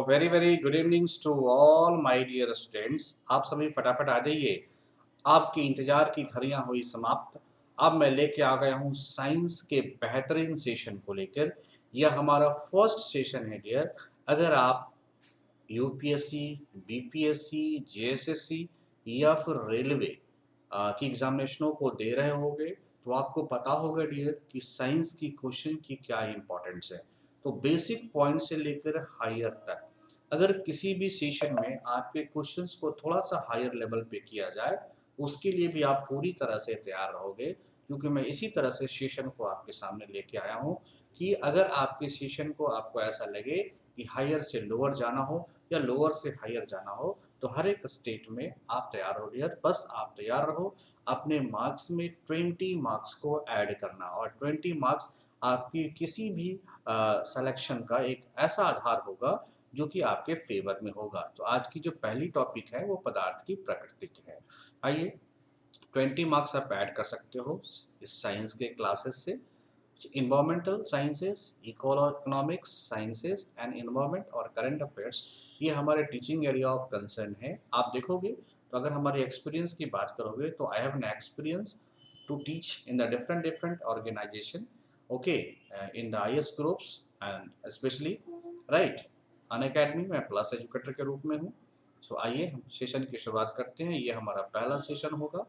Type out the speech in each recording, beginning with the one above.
Very very good evenings to all my dear students. आप सभी फटाफट आ जाइए। आपकी इंतजार की घड़ियां हुई समाप्त। अब मैं लेके आ गया हूं साइंस के बेहतरीन सेशन को लेकर। यह हमारा फर्स्ट सेशन है डियर। अगर आप यूपीएससी, बीपीएससी, जेएसएससी या फिर रेलवे की एग्जामिनेशनों को दे रहे होंगे तो आपको पता होगा डियर कि साइंस की क्वेश्चन की क्या इंपॉर्टेंस है। तो बेसिक पॉइंट से लेकर हायर तक अगर किसी भी सेशन में आपके क्वेश्चंस को थोड़ा सा हायर लेवल पे किया जाए, उसके लिए भी आप पूरी तरह से तैयार रहोगे। क्योंकि मैं इसी तरह से सेशन को आपके सामने लेके आया हूँ कि अगर आपके सेशन को आपको ऐसा लगे कि हायर से लोअर जाना हो या लोअर से हायर जाना हो, तो हर एक स्टेट में आप तैयार हो डियर। बस आप तैयार रहो। अपने मार्क्स में 20 मार्क्स को ऐड करना, और 20 मार्क्स आपकी किसी भी सिलेक्शन का एक ऐसा आधार होगा जो कि आपके फेवर में होगा। तो आज की जो पहली टॉपिक है वो पदार्थ की प्रकृति की है। आइए, 20 मार्क्स आप ऐड कर सकते हो इस साइंस के क्लासेस से। Environmental sciences, economics sciences and environment और करंट अफेयर्स, ये हमारे टीचिंग एरिया ऑफ कंसर्न है। आप देखोगे तो अगर हमारे एक्सपीरियंस की बात करोगे तो I have an experience to teach in the different different organization, okay, in the IAS groups and specially right Unacademy में प्लस एजुकेटर के रूप में हूँ। सो आइए हम सेशन की शुरुआत करते हैं। ये हमारा पहला सेशन होगा,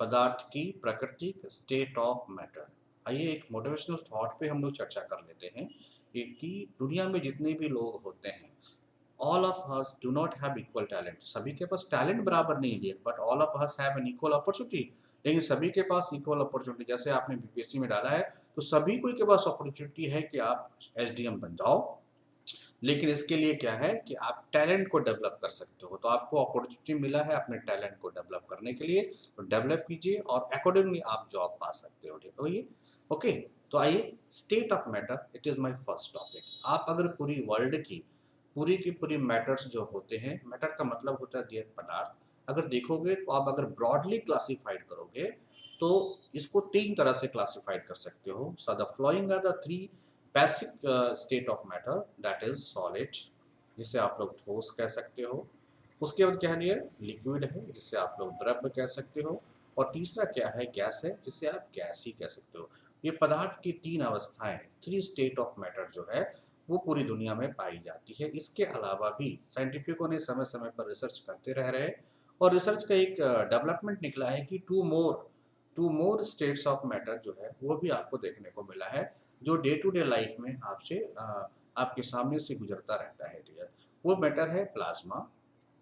पदार्थ की प्रकृति, स्टेट ऑफ मैटर। आइए एक मोटिवेशनल थॉट पे हम लोग चर्चा कर लेते हैं कि दुनिया में जितने भी लोग होते हैं, all of us do not have equal talent. सभी के पास टैलेंट बराबर नहीं है, but all of us have an equal opportunity. लेकिन सभी के पास इक्वल अपॉर्चुनिटी, जैसे आपने बीपीएससी में डाला है तो सभी को के पास अपॉर्चुनिटी है कि आप एसडीएम बन जाओ। लेकिन इसके लिए क्या है कि आप टैलेंट को डेवलप कर सकते हो। तो आपको अपॉर्चुनिटी मिला है अपने टैलेंट को डेवलप करने के लिए, तो डेवलप कीजिए और अकॉर्डिंगली आप जॉब पा सकते हो। ठीक है, ओके। तो आइए, state of matter, it is my first topic. आप अगर पूरी वर्ल्ड की पूरी मैटर्स जो होते हैं, मैटर का मतलब होता है डियर पदार्थ, अगर देखोगे तो आप अगर ब्रॉडली क्लासिफाइड करोगे तो इसको तीन तरह से क्लासिफाइड कर सकते हो। So the following are the three basic state of matter, that is solid, जिसे आप लोग ठोस कह सकते हो। उसके बाद क्या है, लिक्विड है जिसे आप लोग द्रव्य कह सकते हो। और तीसरा क्या है, गैस है, जिसे आप गैस ही कह सकते हो। ये पदार्थ की तीन अवस्थाएं हैं, थ्री स्टेट ऑफ मैटर जो है वो पूरी दुनिया में पाई जाती है। इसके अलावा भी साइंटिफिकों ने समय समय पर रिसर्च करते रह रहे हैं, और रिसर्च का एक डेवलपमेंट निकला है कि two more states of matter जो है वो भी आपको देखने को मिला है, जो डे टू डे लाइफ में आपसे आपके सामने से गुजरता रहता है डियर। वो मैटर है प्लाज्मा,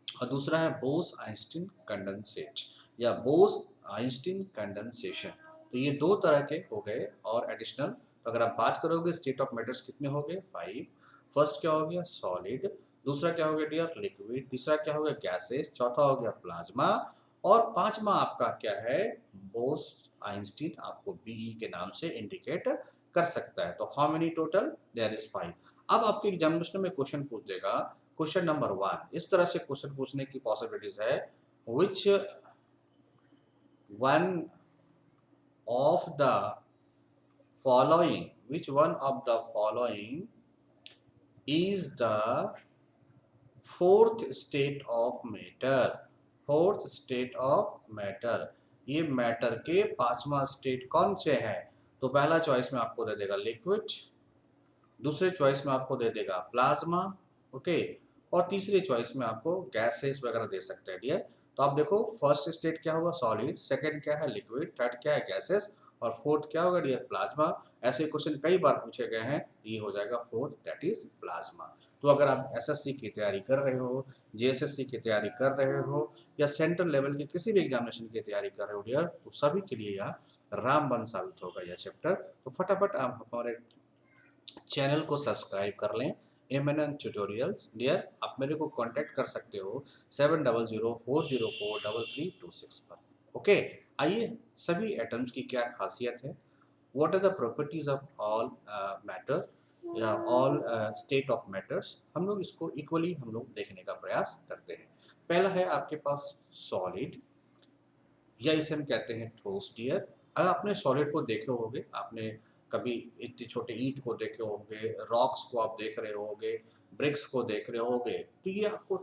और दूसरा है बोस आइंस्टीन कंडेंसेट या बोस आइंस्टीन कंडेंसेशन। तो ये दो तरह के हो गए। और एडिशनल तो अगर आप बात करोगे स्टेट ऑफ मैटर्स कितने हो गए, 5। फर्स्ट क्या हो गया, सॉलिड। दूसरा क्या हो गया डियर, लिक्विड। तीसरा क्या हो गया, गैसेस। चौथा हो गया प्लाज्मा। और पांचवा आपका क्या है, बोस आइंस्टीन, आपको बीई के नाम से इंडिकेट कर सकता है। तो how many total, there is 5। अब आपके एग्जामिनेशन में क्वेश्चन पूछ देगा, क्वेश्चन नंबर 1 इस तरह से क्वेश्चन पूछने की पॉसिबिलिटीज है, which one of the following is the fourth state of matter. Fourth state of matter, ये मैटर के पांचवा स्टेट कौन से है। तो पहला चॉइस में आपको दे देगा लिक्विड, दूसरे चॉइस में आपको दे देगा प्लाज्मा, ओके, और तीसरे चॉइस में आपको गैसेस वगैरह दे सकते हैं डियर। तो आप देखो फर्स्ट स्टेट क्या होगा, सॉलिड। सेकंड क्या है, लिक्विड। थर्ड क्या है, गैसेस। और फोर्थ क्या होगा डियर, प्लाज्मा। ऐसे क्वेश्चन कई बार पूछे गए हैं, ये हो जाएगा फोर्थ, दैट इज प्लाज्मा। तो अगर आप एसएससी की तैयारी कर रहे हो, जेएसएससी की तैयारी कर रहे हो, या सेंट्रल लेवल के किसी भी एग्जामिनेशन की तैयारी कर रहे हो डियर, तो सभी के लिए यह रामबाण साबित होगा यह चैप्टर। तो फटाफट आप हमारे चैनल को सब्सक्राइब कर लें, एमएनएन ट्यूटोरियल्स डियर। आप मेरे को कांटेक्ट कर सकते हो 7004043326 पर, ओके। आइए, सभी एटम्स की क्या खासियत है, what are the properties of all matter या ऑल स्टेट ऑफ मैटर्स, हम लोग इसको इक्वली हम लोग देखने का प्रयास करते हैं। पहला है आपके पास सॉलिड, या इसे हम कहते हैं ठोस डियर। अगर आपने सॉलिड को देखे होंगे, आपने कभी इतने छोटे ईंट को देखे होंगे, रॉक्स को आप देख रहे होंगे, ब्रिक्स को देख रहे होगे, तो ये आपको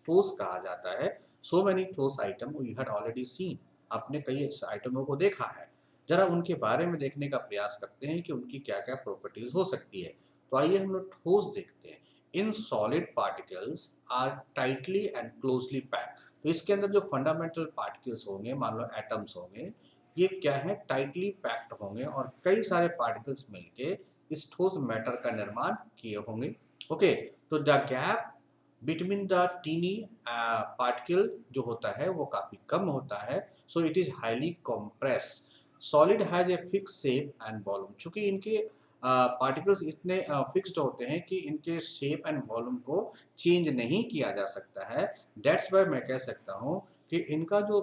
ठोस कहा जाता है। सो मेनी ठोस item you had already seen, आपने कई आइटमों को देखा है। जरा उनके बारे में देखने का प्रयास करते हैं कि उनकी क्या क्या प्रॉपर्टीज हो सकती है। तो आइए हम लोग ठोस देखते हैं। In solid particles are tightly and closely packed. तो इसके अंदर जो फंडामेंटल पार्टिकल्स होंगे, मान लो एटम्स होंगे, ये क्या है, टाइटली पैक्ड होंगे और कई सारे पार्टिकल्स मिलके इस ठोस मैटर का निर्माण किए होंगे। ओके, तो the gap between the tiny particle जो होता है वो काफी कम होता है। So it is highly compress. Solid has a fix shape and volume. चूंकि इनके पार्टिकल्स इतने फिक्स्ड होते हैं कि इनके शेप एंड वॉल्यूम को चेंज नहीं किया जा सकता है। दैट्स वाई मैं कह सकता हूँ कि इनका जो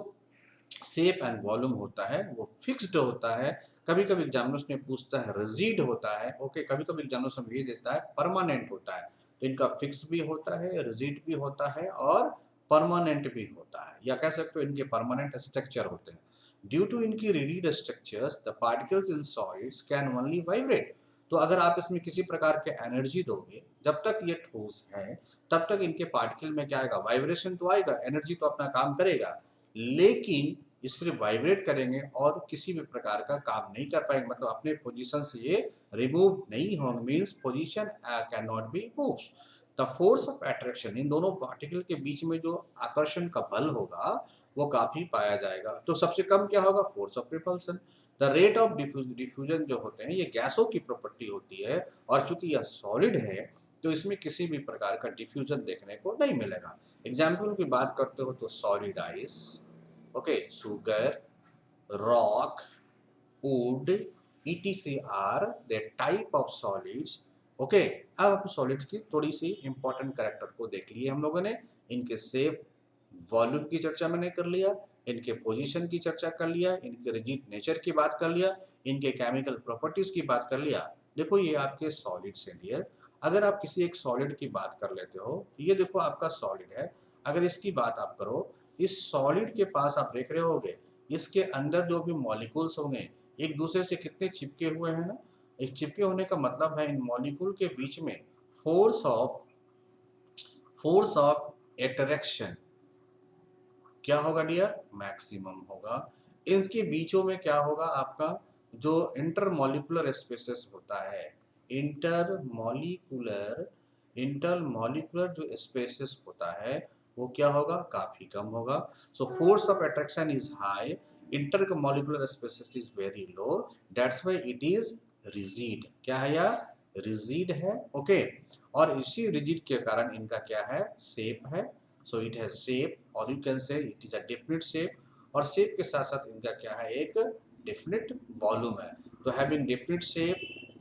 शेप एंड वॉल्यूम होता है वो फिक्स्ड होता है। कभी कभी एग्जामिनर्स में पूछता है रिजिड होता है, ओके, कभी कभी एग्जामिनर्स में ये देता है परमानेंट होता है। तो इनका फिक्स भी होता है, रिजिड भी होता है और परमानेंट भी होता है, या कह सकते हो इनके परमानेंट स्ट्रक्चर होते हैं। ड्यू टू इनकी rigid structures the particles in solids can only vibrate. तो अगर आप इसमें किसी प्रकार के एनर्जी दोगे, जब तक ये ठोस है तब तक इनके पार्टिकल में क्या आएगा, वाइब्रेशन तो आएगा, एनर्जी तो अपना काम करेगा, लेकिन ये सिर्फ वाइब्रेट करेंगे और किसी भी प्रकार का काम नहीं कर पाएंगे, मतलब अपने पोजीशन से ये रिमूव नहीं होंगे, means position can not be move. The force of attraction, इन दोनों पार्टिकल के बीच में जो आकर्षण का बल होगा वो काफी पाया जाएगा। तो सबसे कम क्या होगा, force of repulsion. The rate of diffusion जो होते हैं ये गैसों की प्रॉपर्टी होती है, और चूंकि यह सॉलिड है तो इसमें किसी भी प्रकार का डिफ्यूजन देखने को नहीं मिलेगा। एग्जाम्पल की बात करते हो तो solid ice, okay, sugar, rock, wood, etc are the type of solids। Okay, अब हम सॉलिड्स की थोड़ी सी इंपॉर्टेंट कैरेक्टर को देख लिए हम लोगों ने। इनके शेप, वॉल्यूम की चर्चा मैंने कर लिया, इनके पोजीशन की चर्चा कर लिया, इनके रिजिड नेचर की बात कर लिया, इनके केमिकल प्रॉपर्टीज की बात कर लिया। देखो ये आपके सॉलिड्स हैं डियर। अगर आप किसी एक सॉलिड की बात कर लेते हो, ये देखो आपका सॉलिड है, अगर इसकी बात आप करो, इस सॉलिड के पास आप देख रहे होगे इसके अंदर जो भी मॉलिक्यूल्स होंगे एक दूसरे से कितने चिपके हुए हैं ना। एक चिपके होने का मतलब है इन मॉलिक्यूल के बीच में फोर्स ऑफ अट्रैक्शन क्या होगा डियर, मैक्सिमम होगा। इनके बीचों में क्या होगा, आपका जो इंटरमॉलिक्यूलर स्पेसेस होता है, इंटरमॉलिक्यूलर इंटरमॉलिक्यूलर जो स्पेसेस होता है वो क्या होगा, काफी कम होगा। So force of attraction is high, intermolecular spaces is very low, that's why it is rigid. क्या है यार, रिजिड है। ओके, और इसी रिजिड के कारण इनका क्या है, शेप है। सो इट हैज शेप और you can say it is a definite shape, और शेप के साथ साथ इनका क्या है, एक डेफिनेट वॉल्यूम है। तो having definite shape,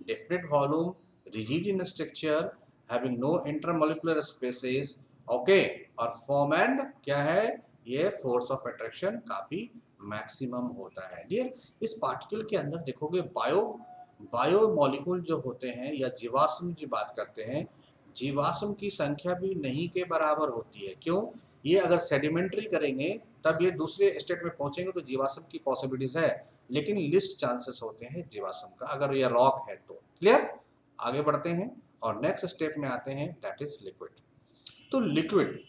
definite volume, rigid in structure, having no intermolecular spaces, okay, और फॉर्म एंड क्या है, ये फोर्स ऑफ अट्रैक्शन काफी मैक्सिमम होता है डियर। इस पार्टिकल के अंदर देखोगे बायो मॉलिक्यूल जो होते हैं या जीवाश्म की बात करते हैं, जीवाश्म की संख्या भी नहीं के बराबर होती है। क्यों, ये अगर सेडिमेंट्री करेंगे तब ये दूसरे स्टेट में पहुंचेंगे तो जीवाश्म की पॉसिबिलिटीज है, लेकिन लिस्ट चांसेस होते हैं जीवाश्म का अगर ये रॉक है तो। क्लियर, आगे बढ़ते हैं और नेक्स्ट स्टेप में आते हैं, दैट इज लिक्विड। तो लिक्विड,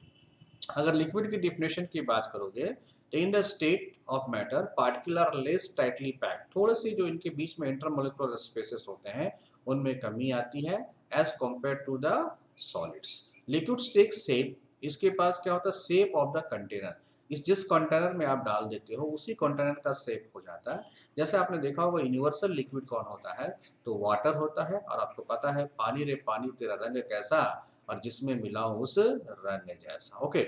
अगर लिक्विड की डिफिनेशन की बात करोगे तो in the state of matter particle are less tightly packed, थोड़े से जो इनके बीच में इंटरमॉलिक्यूलर स्पेसेस होते हैं उनमें कमी आती है as compare to the solids. Liquids take shape, इसके पास क्या होता है, शेप ऑफ द कंटेनर, इस जिस कंटेनर में आप डाल देते हो उसी कंटेनर का शेप हो जाता है। जैसे आपने देखा होगा यूनिवर्सल लिक्विड कौन होता है, तो वाटर होता है, और आपको पता है पानी रे पानी तेरा रंग कैसा, और जिसमें मिला उस रंग जैसा। ओके,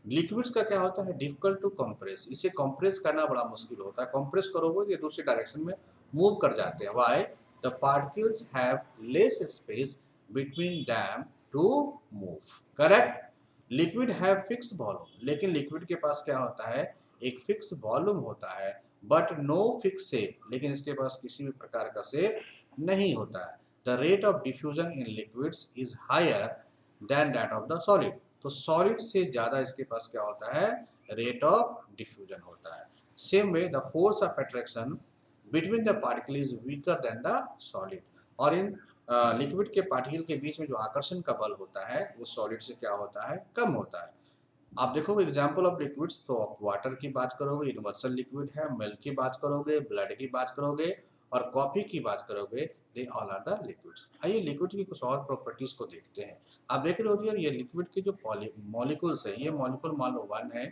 लिक्विड्स का क्या होता है, डिफिकल्ट टू कंप्रेस, इसे कंप्रेस करना बड़ा मुश्किल होता है, कंप्रेस करोगे तो ये दूसरी डायरेक्शन में मूव कर जाते हैं। Why, the particles have less space between them to move, correct. Liquid have fix volume, लेकिन लिक्विड के पास क्या होता है, एक फिक्स वॉल्यूम होता है, बट नो फिक्स शेप, लेकिन इसके पास किसी भी प्रकार का शेप नहीं होता है। The rate of diffusion in liquids is higher than that of the solid, तो सॉलिड से ज्यादा इसके पास क्या होता है, रेट ऑफ डिफ्यूजन होता है। Same way the force of attraction between the particle is weaker then the solid, और इन लिक्विड के पार्टिकल के बीच में जो आकर्षण का बल होता है वो सॉलिड से क्या होता है, कम होता है। आप देखोगे एग्जाम्पल ऑफ लिक्विड्स तो आप वाटर की बात करोगे, यूनिवर्सल लिक्विड है, मिल्क की बात करोगे, ब्लड की बात करोगे और कॉफी की बात करोगे, they all are the liquids. आइए लिक्विड की कुछ और प्रॉपर्टीज को देखते हैं। आप देख रहे हो यार ये लिक्विड के जो मॉलिक्यूल्स है, ये मॉलिक्यूल मान लो 1 है,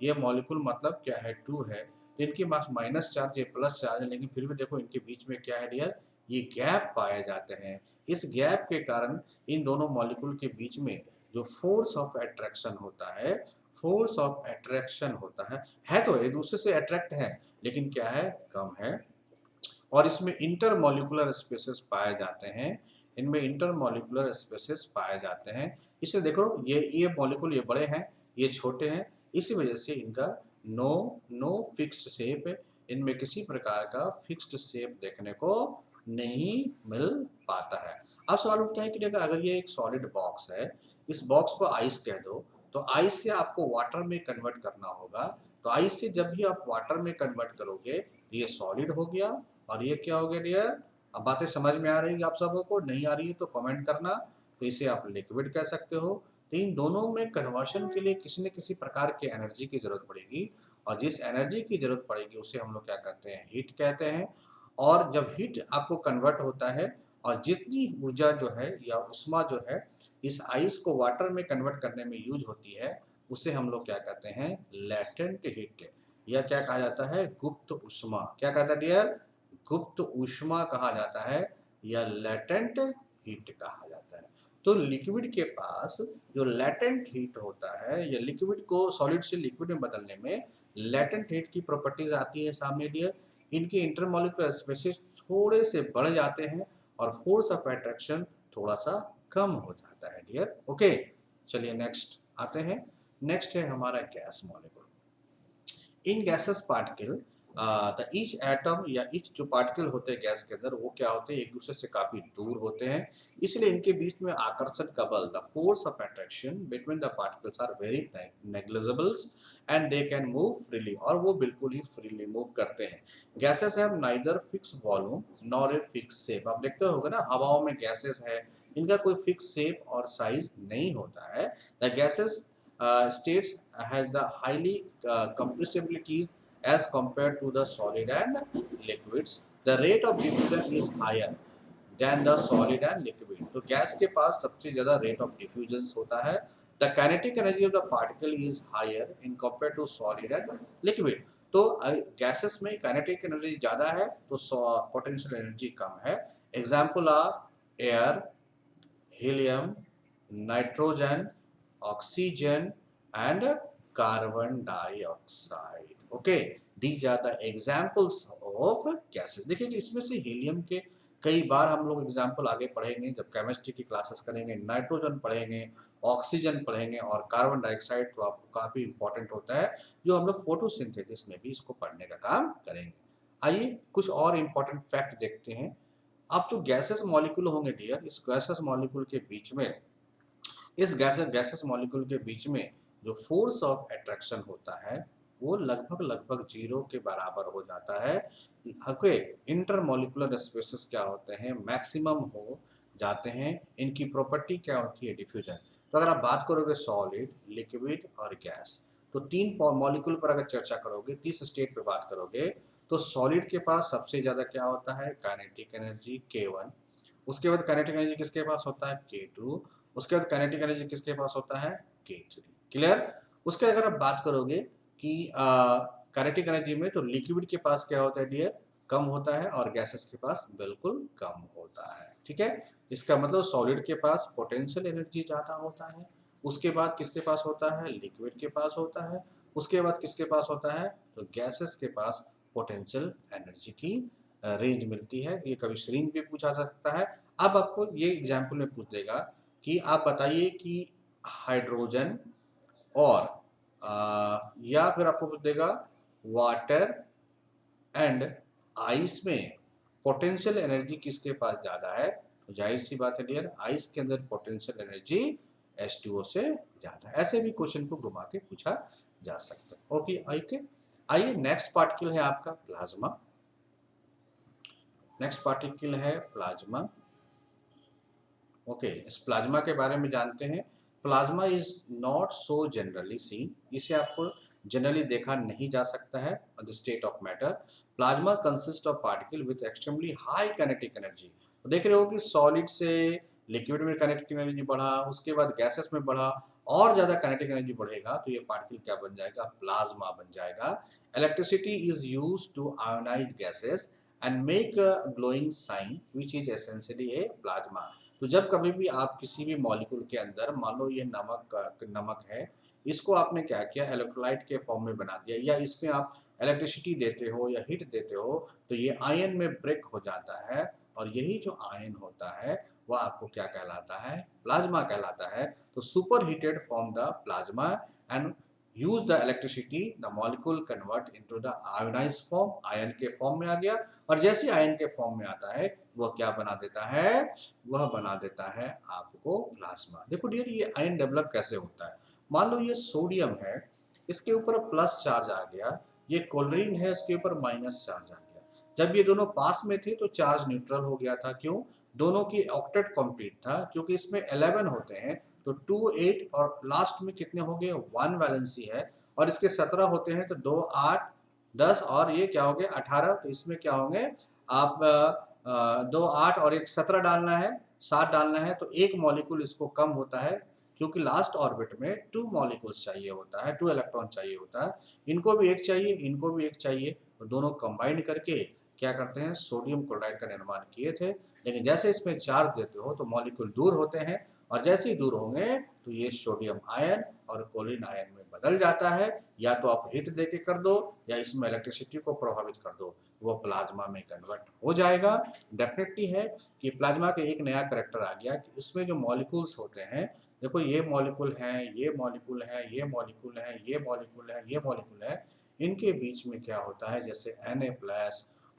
ये मॉलिक्यूल मतलब क्या है 2 है, तो इनके पास माइनस चार्ज, ये प्लस चार्ज है, लेकिन फिर भी देखो इनके बीच में क्या है डियर, ये गैप पाए जाते हैं। इस गैप के कारण इन दोनों मॉलिक्यूल के बीच में जो फोर्स ऑफ अट्रैक्शन होता है, फोर्स ऑफ अट्रैक्शन होता है तो एक दूसरे से अट्रैक्ट है, लेकिन क्या है, कम है। और इसमें इंटरमॉलिक्यूलर स्पेसेस पाए जाते हैं, इनमें इंटरमॉलिक्यूलर स्पेसेस पाए जाते हैं। इसलिए देखो ये मॉलिक्यूल ये बड़े हैं, ये छोटे हैं, इसी वजह से इनका नो फिक्स्ड शेप, इनमें किसी प्रकार का फिक्स्ड शेप देखने को नहीं मिल पाता है। अब सवाल उठता है कि अगर ये एक सॉलिड बॉक्स है, इस बॉक्स को आइस कह दो, तो आइस से आपको वाटर में कन्वर्ट करना होगा, तो आइस से जब भी आप वाटर में कन्वर्ट करोगे ये सॉलिड हो गया और ये क्या हो गया डियर। अब बातें समझ में आ रही है आप सबों को, नहीं आ रही है तो कमेंट करना। तो इसे आप लिक्विड कह सकते हो। तो इन दोनों में कन्वर्शन के लिए किसी न किसी प्रकार की एनर्जी की जरूरत पड़ेगी, और जिस एनर्जी की जरूरत पड़ेगी उसे हम लोग क्या कहते हैं, हीट कहते हैं। और जब हीट आपको कन्वर्ट होता है और जितनी ऊर्जा जो है या उष्मा जो है इस आइस को वाटर में कन्वर्ट करने में यूज होती है, उसे हम लोग क्या कहते हैं, लेटेंट हीट, या क्या कहा जाता है, गुप्त ऊष्मा। क्या कहता है डियर, गुप्त ऊष्मा कहा जाता है या लेटेंट हीट कहा जाता है। तो लिक्विड के पास जो लेटेंट हीट होता है या लिक्विड को सॉलिड से लिक्विड में बदलने में लेटेंट हीट की प्रॉपर्टीज आती है सामने डियर। इनके इंटरमॉलिक्यूलर स्पेसेस थोड़े से बढ़ जाते हैं और फोर्स ऑफ अट्रैक्शन थोड़ा सा कम हो जाता है डियर। ओके, चलिए नेक्स्ट आते हैं। नेक्स्ट है हमारा gas molecule. In gases particle the each atom या ईच जो पार्टिकल होते हैं गैस के अंदर वो क्या होते हैं, एक दूसरे से काफी दूर होते हैं, इसलिए इनके बीच में आकर्षण का बल, the force of attraction between the particles are very negligibles and they can move freely, और वो बिल्कुल ही फ्रीली मूव करते हैं। Gases have neither fix volume nor a fix shape. आप देखते होगे ना हवाओं में गैसेस है, इनका कोई फिक्स शेप और साइज नहीं होता है। The gases states has the highly compressibilities as compared to the solid and liquids. The rate of diffusion is higher than the solid and liquid. तो गैस के पास सबसे ज़्यादा rate of diffusion होता है। The kinetic energy of the particle is higher in compared to solid and liquid. तो gases में kinetic energy ज़्यादा है तो potential energy कम है। Example are air, helium, nitrogen, oxygen and carbon dioxide. Okay, these are the examples of gases. देखिए कि इसमें से हीलियम के कई बार हम लोग एग्जाम्पल आगे पढ़ेंगे जब केमिस्ट्री की क्लासेस करेंगे, नाइट्रोजन पढ़ेंगे, ऑक्सीजन पढ़ेंगे और कार्बन डाइऑक्साइड तो आपको काफ़ी इंपॉर्टेंट होता है जो हम लोग फोटोसिंथेसिस में भी इसको पढ़ने का काम करेंगे। आइए कुछ और इम्पोर्टेंट फैक्ट देखते हैं। अब जो गैसेस मॉलिक्यूल होंगे डियर, इस गैसेस मॉलिक्यूल के बीच में, इस गैसेस मॉलिक्यूल के बीच में जो फोर्स ऑफ अट्रैक्शन होता है वो लगभग लगभग जीरो के बराबर हो जाता है। ओके, इंटरमॉलिक्यूलर स्पेसेस क्या होते हैं, मैक्सिमम हो जाते हैं। इनकी प्रॉपर्टी क्या होती है, डिफ्यूजन। तो अगर आप बात करोगे सॉलिड, लिक्विड और गैस, तो तीन मॉलिक्यूल पर अगर चर्चा करोगे, तीस स्टेट पे बात करोगे, तो सॉलिड के पास सबसे ज्यादा क्या होता है, काइनेटिक एनर्जी K1। उसके बाद काइनेटिक एनर्जी किसके पास होता है, K2। उसके बाद काइनेटिक एनर्जी किसके पास होता है, K3। क्लियर। उसके अगर आप बात करोगे कि काइनेटिक एनर्जी में, तो लिक्विड के पास क्या होता है डियर, कम होता है और गैसेस के पास बिल्कुल कम होता है। ठीक है, इसका मतलब सॉलिड के पास पोटेंशियल एनर्जी ज़्यादा होता है, उसके बाद किसके पास होता है, लिक्विड के पास होता है, उसके बाद किसके पास होता है, तो गैसेस के पास पोटेंशियल एनर्जी की रेंज मिलती है। ये कभी श्रेंज भी पूछा जा सकता है। अब आपको ये एग्जाम्पल में पूछ देगा कि आप बताइए कि हाइड्रोजन और या फिर आपको पूछ देगा वाटर एंड आइस में पोटेंशियल एनर्जी किसके पास ज़्यादा है, तो जाहिर सी बात है डियर, आइस के अंदर पोटेंशियल एनर्जी H2O से ज़्यादा है। ऐसे भी क्वेश्चन को घुमा के पूछा जा सकता है। ओके आइए नेक्स्ट पार्टिकल है आपका प्लाज्मा। नेक्स्ट पार्टिकल है प्लाज्मा। ओके, इस प्लाज्मा के बारे में जानते हैं। Plasma is not so generally seen, इसे आपको जनरली देखा नहीं जा सकता है the state of matter. Plasma consist of particle with extremely high kinetic energy. तो देख रहे हो कि सॉलिड से लिक्विड में काइनेटिक एनर्जी बढ़ा, उसके बाद गैसेस में बढ़ा, और ज़्यादा काइनेटिक एनर्जी बढ़ेगा तो ये पार्टिकल क्या बन जाएगा, प्लाज्मा बन जाएगा। Electricity is use to ionise gases and make a glowing sign which is essentially a plasma. तो जब कभी भी आप किसी भी मॉलिक्यूल के अंदर, मान लो ये नमक है, इसको आपने क्या किया, इलेक्ट्रोलाइट के फॉर्म में बना दिया, या इसमें आप इलेक्ट्रिसिटी देते हो या हीट देते हो, तो ये आयन में ब्रेक हो जाता है, और यही जो आयन होता है वह आपको क्या कहलाता है, प्लाज्मा कहलाता है। तो super heated form the plasma and use the electricity, the molecule convert into the ionise form, ion के फॉर्म में आ गया, और जैसे आयन के फॉर्म में आता है वह क्या बना देता है, वह बना देता है आपको प्लाज्मा। देखो डियर, ये आयन डेवलप कैसे होता है। मान लो ये सोडियम है, इसके ऊपर प्लस चार्ज आ गया, ये क्लोरीन है, इसके ऊपर माइनस चार्ज आ गया। जब ये दोनों पास में थे तो चार्ज न्यूट्रल हो गया था, क्यों, दोनों की ऑक्टेट कंप्लीट था, क्योंकि इसमें 11 होते हैं, तो 2 8 और लास्ट में कितने हो गए, 1 वैलेंसी है, और इसके 17 होते हैं, तो 2 8 10, और ये क्या हो गए 18, तो इसमें क्या होंगे आप 2 8 और एक 17 डालना है, 7 डालना है, तो एक मॉलिक्यूल इसको कम होता है, क्योंकि लास्ट ऑर्बिट में 2 मॉलिक्यूल्स चाहिए होता है, 2 इलेक्ट्रॉन चाहिए होता है, इनको भी एक चाहिए, इनको भी एक चाहिए, तो दोनों कंबाइंड करके क्या करते हैं, सोडियम क्लोराइड का निर्माण किए थे। लेकिन जैसे इसमें चार्ज देते हो तो मॉलिक्यूल दूर होते हैं, और जैसे ही दूर होंगे तो ये सोडियम आयन और क्लोरीन आयन में बदल जाता है, या तो आप हीट दे के कर दो, या इसमें इलेक्ट्रिसिटी को प्रभावित कर दो, वो प्लाज्मा में कन्वर्ट हो जाएगा। डेफिनेटली है कि प्लाज्मा के एक नया करेक्टर आ गया कि इसमें जो मॉलिक्यूल्स होते हैं, देखो ये मॉलिक्यूल हैं, ये मॉलिक्यूल है, ये मॉलिक्यूल है, ये मॉलिक्यूल है, ये मॉलिक्यूल है, इनके बीच में क्या होता है, जैसे Na+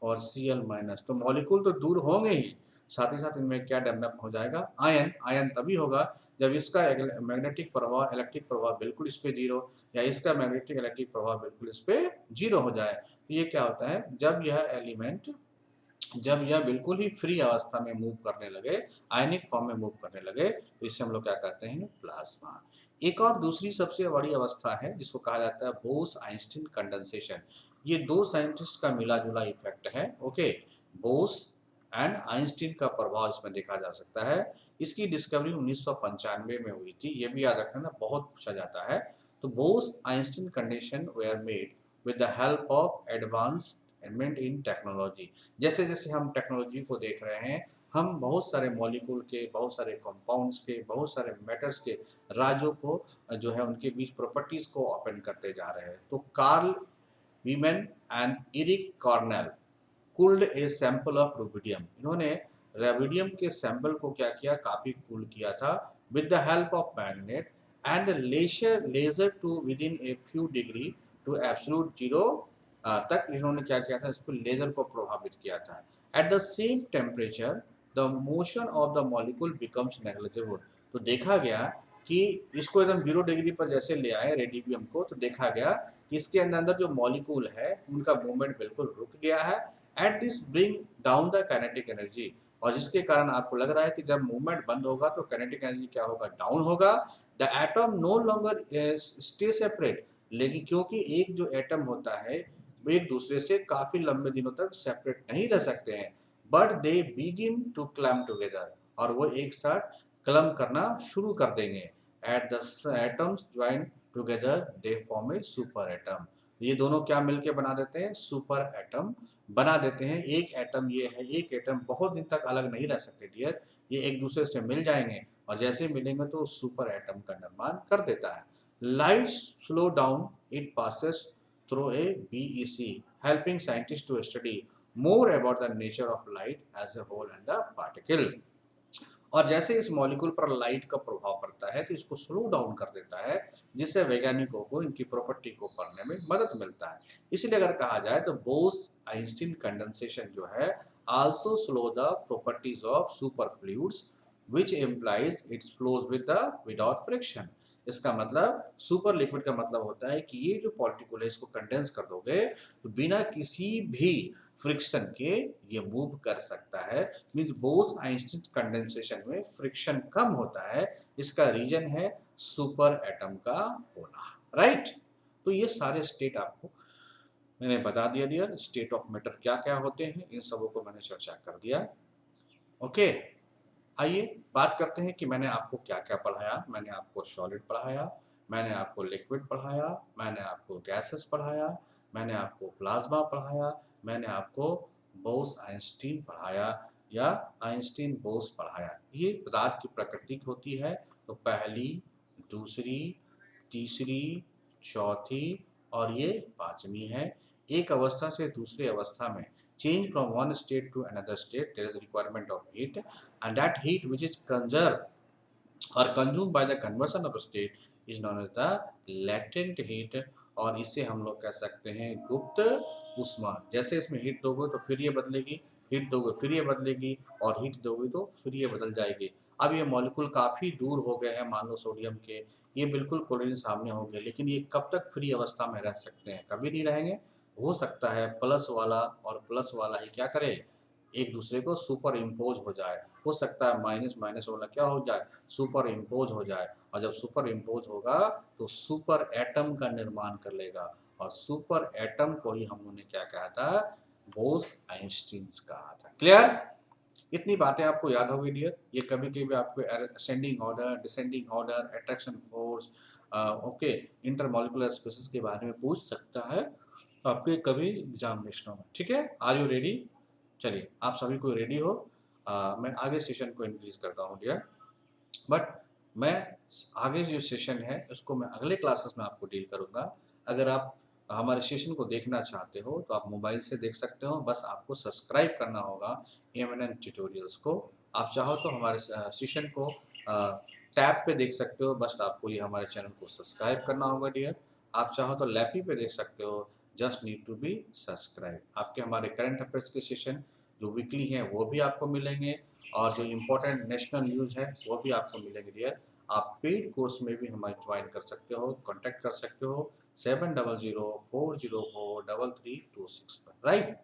और Cl-, तो मॉलिक्यूल तो दूर होंगे ही, साथ ही साथ इनमें क्या डेवलप हो जाएगा, आयन। आयन तभी होगा जब इसका मैग्नेटिक प्रभाव, इलेक्ट्रिक प्रभाव बिल्कुल इस पे जीरो, या इसका मैग्नेटिक इलेक्ट्रिक प्रभाव बिल्कुल इस पे जीरो हो जाए। तो ये क्या होता है, जब यह एलिमेंट, जब यह बिल्कुल ही फ्री अवस्था में मूव करने लगे, आयनिक फॉर्म में मूव करने लगे, तो इसे हम लोग क्या कहते हैं, प्लाज्मा। एक और दूसरी सबसे बड़ी अवस्था है जिसको कहा जाता है बोस-आइंस्टीन कंडेंसेशन। ये दो साइंटिस्ट का मिला जुला इफेक्ट है। ओके, बोस एंड आइंस्टीन का प्रभाव इसमें देखा जा सकता है। इसकी डिस्कवरी 1995 में हुई थी, ये भी याद रखना ना, बहुत पूछा जाता है। तो Bose Einstein condition were made with the help of advancement in technology. जैसे जैसे हम टेक्नोलॉजी को देख रहे हैं, हम बहुत सारे मॉलिक्यूल के, बहुत सारे कंपाउंड्स के, बहुत सारे मैटर्स के राज्यों को जो है उनके बीच प्रॉपर्टीज को ओपन करते जा रहे हैं। तो Carl Wieman and Eric Cornell cooled a sample of rubidium, इन्होंने रेबिडियम के सैंपल को क्या किया, काफी कूल किया था with the help of magnet and laser to within a few degree to absolute zero तक इन्होंने क्या किया था, इसको लेजर को प्रभावित किया था। At the same temperature the motion of the molecule becomes negligible. तो देखा गया कि इसको एकदम 0 डिग्री पर जैसे ले आए रेडियम को, तो देखा गया कि इसके अंदर जो मॉलिक्यूल है उनका मूवमेंट बिल्कुल रुक गया है। At this bring down the kinetic energy, और जिसके कारण आपको लग रहा है कि जब मूवमेंट बंद होगा तो काइनेटिक एनर्जी क्या होगा, डाउन होगा। The atom no longer stay separate, लेकिन क्योंकि एक जो एटम होता है वो एक दूसरे से काफी लंबे दिनों तक सेपरेट नहीं रह सकते हैं, but they begin to clump together, और वो एक साथ क्लम करना शुरू कर देंगे। At the atoms join together they form a super atom. ये दोनों क्या मिलके बना देते हैं, सुपर एटम बना देते हैं। एक एटम ये है, एक एटम बहुत दिन तक अलग नहीं रह सकते डियर, ये एक दूसरे से मिल जाएंगे, और जैसे मिलेंगे तो सुपर एटम का निर्माण कर देता है। Light slow down, it passes through a BEC, helping scientists to study more about the nature of light as a whole and the particle। और जैसे इस मॉलिक्यूल पर लाइट का प्रभाव पड़ता है तो इसको स्लो डाउन कर देता है, जिससे वैज्ञानिकों को इनकी प्रॉपर्टी को पढ़ने में मदद मिलता है। इसलिए अगर कहा जाए तो बोस आइंस्टीन कंडेंसेशन जो है also slow the properties of super fluids, which implies it flows with the without friction। इसका मतलब सुपर लिक्विड का मतलब होता है कि ये जो पार्टिकल है इसको कंडेंस कर दोगे तो बिना किसी भी फ्रिक्शन के ये मूव कर सकता है। मींस बोस आइंस्टीन कंडेंसेशन में फ्रिक्शन कम होता है, इसका रीजन है सुपर एटम का होना, राइट। तो ये सारे स्टेट आपको मैंने बता दिया डियर, स्टेट ऑफ मैटर क्या क्या होते हैं इन सबों को मैंने चर्चा कर दिया। ओके, आइए बात करते हैं कि मैंने आपको क्या क्या पढ़ाया। मैंने आपको सॉलिड पढ़ाया, मैंने आपको लिक्विड पढ़ाया, मैंने आपको गैसेस पढ़ाया, मैंने आपको प्लाज्मा पढ़ाया, मैंने आपको बोस आइंस्टीन पढ़ाया या आइंस्टीन बोस पढ़ाया। ये पदार्थ की प्रकृति होती है, तो पहली, दूसरी, तीसरी, चौथी और ये पांचवी है। एक अवस्था से दूसरी अवस्था में change from one state to another state, there is a requirement of heat, and that heat which is conserved or consumed by the conversion of a state is known as the latent heat, और इसे हम लोग कह सकते हैं गुप्त उष्मा। जैसे इसमें हीट दोगे तो फिर ये बदलेगी, हीट दोगे फिर ये बदलेगी, और हीट दोगे तो फिर ये बदल जाएगी। अब ये मॉलिक्यूल काफ़ी दूर हो गए हैं, मान लो सोडियम के, ये बिल्कुल क्लोरीन सामने हो गए, लेकिन ये कब तक फ्री अवस्था में रह सकते हैं? कभी नहीं रहेंगे। हो सकता है प्लस वाला और प्लस वाला ही क्या करे, एक दूसरे को सुपर इम्पोज हो जाए। हो सकता है माइनस माइनस वाला क्या हो जाए, सुपर इम्पोज हो जाए, और जब सुपर इम्पोज होगा तो सुपर एटम का निर्माण कर लेगा, और सुपर एटम को ही हम लोगों ने क्या कहा था, बोस आइंस्टीन कहा था। क्लियर? इतनी बातें आपको याद होगी डियर। ये कभी कभी आपको ascending order, descending order, attraction force, okay, intermolecular spaces के बारे में पूछ सकता है आपके कभी एग्जामिनेशनों में। ठीक है, आर यू रेडी? चलिए आप सभी को रेडी हो, मैं आगे सेशन को इंक्रीज करता हूँ डियर। बट मैं आगे जो सेशन है उसको मैं अगले क्लासेस में आपको डील करूँगा। अगर आप हमारे सेशन को देखना चाहते हो तो आप मोबाइल से देख सकते हो, बस आपको सब्सक्राइब करना होगा एमएनएन ट्यूटोरियल्स को। आप चाहो तो हमारे सेशन को टैब पे देख सकते हो, बस आपको ये हमारे चैनल को सब्सक्राइब करना होगा डियर। आप चाहो तो लैपी पे देख सकते हो, just need to be subscribe. आपके हमारे करंट अफेयर्स के सेशन जो वीकली हैं वो भी आपको मिलेंगे, और जो इम्पोर्टेंट नेशनल न्यूज़ है वो भी आपको मिलेंगे डियर। आप पेड कोर्स में भी हमारे ज्वाइन कर सकते हो, कॉन्टैक्ट कर सकते हो 7004043326 पर, राइट।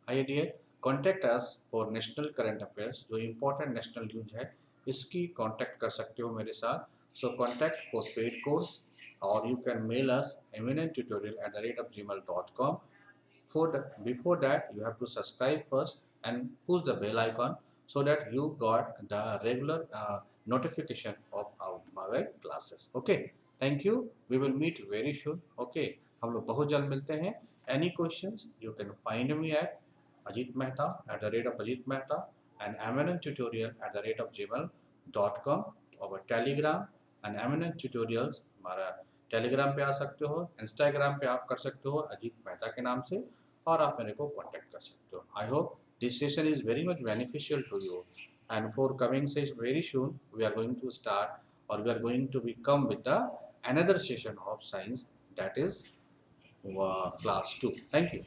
आइए dear, contact us for national current affairs, जो इम्पोर्टेंट नेशनल न्यूज है इसकी कॉन्टैक्ट कर सकते हो मेरे साथ। So contact for paid course, और you can mail us eminenttutorial@gmail.com. Before that you have to subscribe first and push the bell icon so that you got the regular notification of our classes. Okay, thank you, we will meet very soon. Okay, हम लोग बहुत जल्द मिलते हैं। Any questions you can find me at Ajit Mehta @Ajit Mehta and MNN tutorial @gmail.com, our telegram and MNN tutorials हमारा Telegram पे आ सकते हो, इंस्टाग्राम पे आप कर सकते हो अजीत मेहता के नाम से, और आप मेरे को कांटेक्ट कर सकते हो। I hope this session is very much beneficial to you, and for coming session very soon we are going to start और we are going to be come with the another session of science, that is class 2. Thank you.